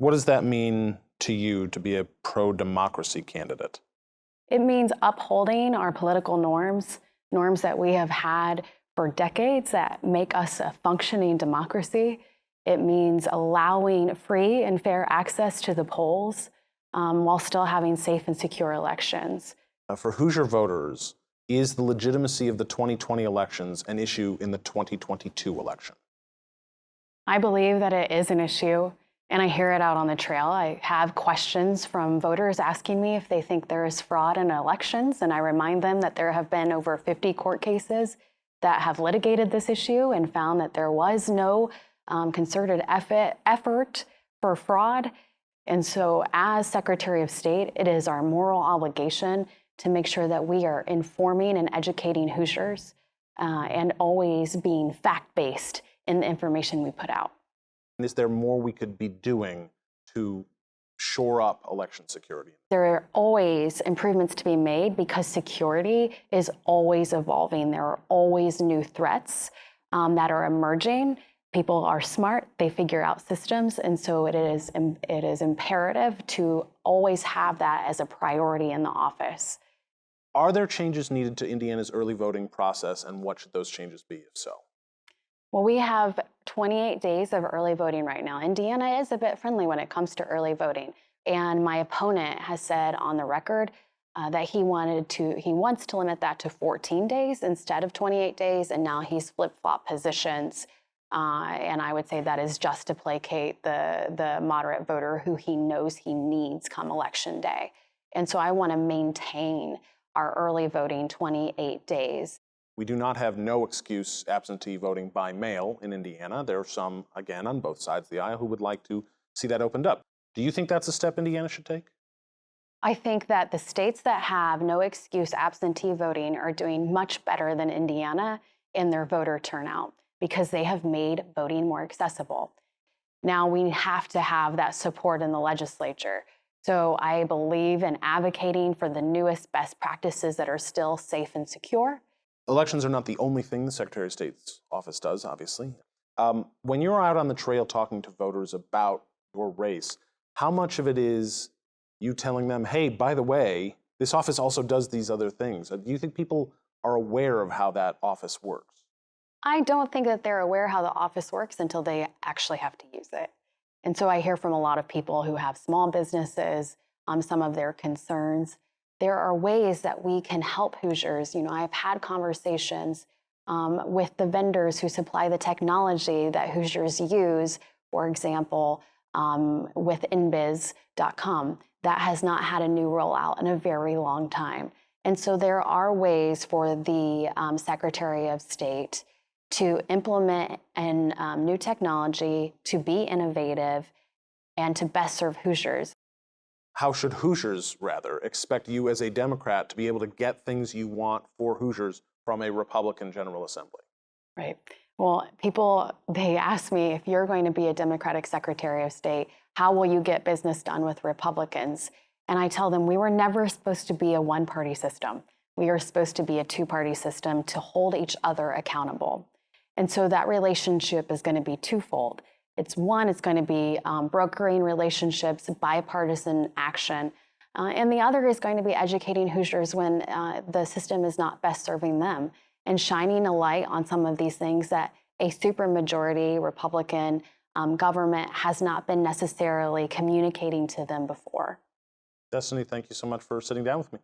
What does that mean to you to be a pro-democracy candidate? It means upholding our political norms, norms that we have had for decades that make us a functioning democracy. It means allowing free and fair access to the polls while still having safe and secure elections. For Hoosier voters, is the legitimacy of the 2020 elections an issue in the 2022 election? I believe that it is an issue, and I hear it out on the trail. I have questions from voters asking me if they think there is fraud in elections, and I remind them that there have been over 50 court cases that have litigated this issue and found that there was no concerted effort for fraud. And so as Secretary of State, it is our moral obligation to make sure that we are informing and educating Hoosiers and always being fact-based in the information we put out. Is there more we could be doing to shore up election security? There are always improvements to be made because security is always evolving. There are always new threats that are emerging. People are smart, they figure out systems, and so it is imperative to always have that as a priority in the office. Are there changes needed to Indiana's early voting process, and what should those changes be, if so? Well, we have 28 days of early voting right now. Indiana is a bit friendly when it comes to early voting. And my opponent has said on the record that he wants to limit that to 14 days instead of 28 days. And now he's flip-flop positions. And I would say that is just to placate the moderate voter who he knows he needs come election day. And so I want to maintain our early voting 28 days. We do not have no excuse absentee voting by mail in Indiana. There are some, again, on both sides of the aisle who would like to see that opened up. Do you think that's a step Indiana should take? I think that the states that have no excuse absentee voting are doing much better than Indiana in their voter turnout because they have made voting more accessible. Now we have to have that support in the legislature. So I believe in advocating for the newest best practices that are still safe and secure. Elections are not the only thing the Secretary of State's office does, obviously. When you're out on the trail talking to voters about your race, how much of it is you telling them, hey, by the way, this office also does these other things? Do you think people are aware of how that office works? I don't think that they're aware how the office works until they actually have to use it. And so I hear from a lot of people who have small businesses, some of their concerns. There are ways that we can help Hoosiers. You know, I've had conversations with the vendors who supply the technology that Hoosiers use, for example, with inbiz.com. That has not had a new rollout in a very long time. And so there are ways for the Secretary of State to implement new technology, to be innovative, and to best serve Hoosiers. How should Hoosiers, rather, expect you as a Democrat to be able to get things you want for Hoosiers from a Republican General Assembly? Right. Well, people, they ask me, if you're going to be a Democratic Secretary of State, how will you get business done with Republicans? And I tell them we were never supposed to be a one-party system. We are supposed to be a two-party system to hold each other accountable. And so that relationship is going to be twofold. It's going to be brokering relationships, bipartisan action. And the other is going to be educating Hoosiers when the system is not best serving them and shining a light on some of these things that a supermajority Republican government has not been necessarily communicating to them before. Destiny, thank you so much for sitting down with me.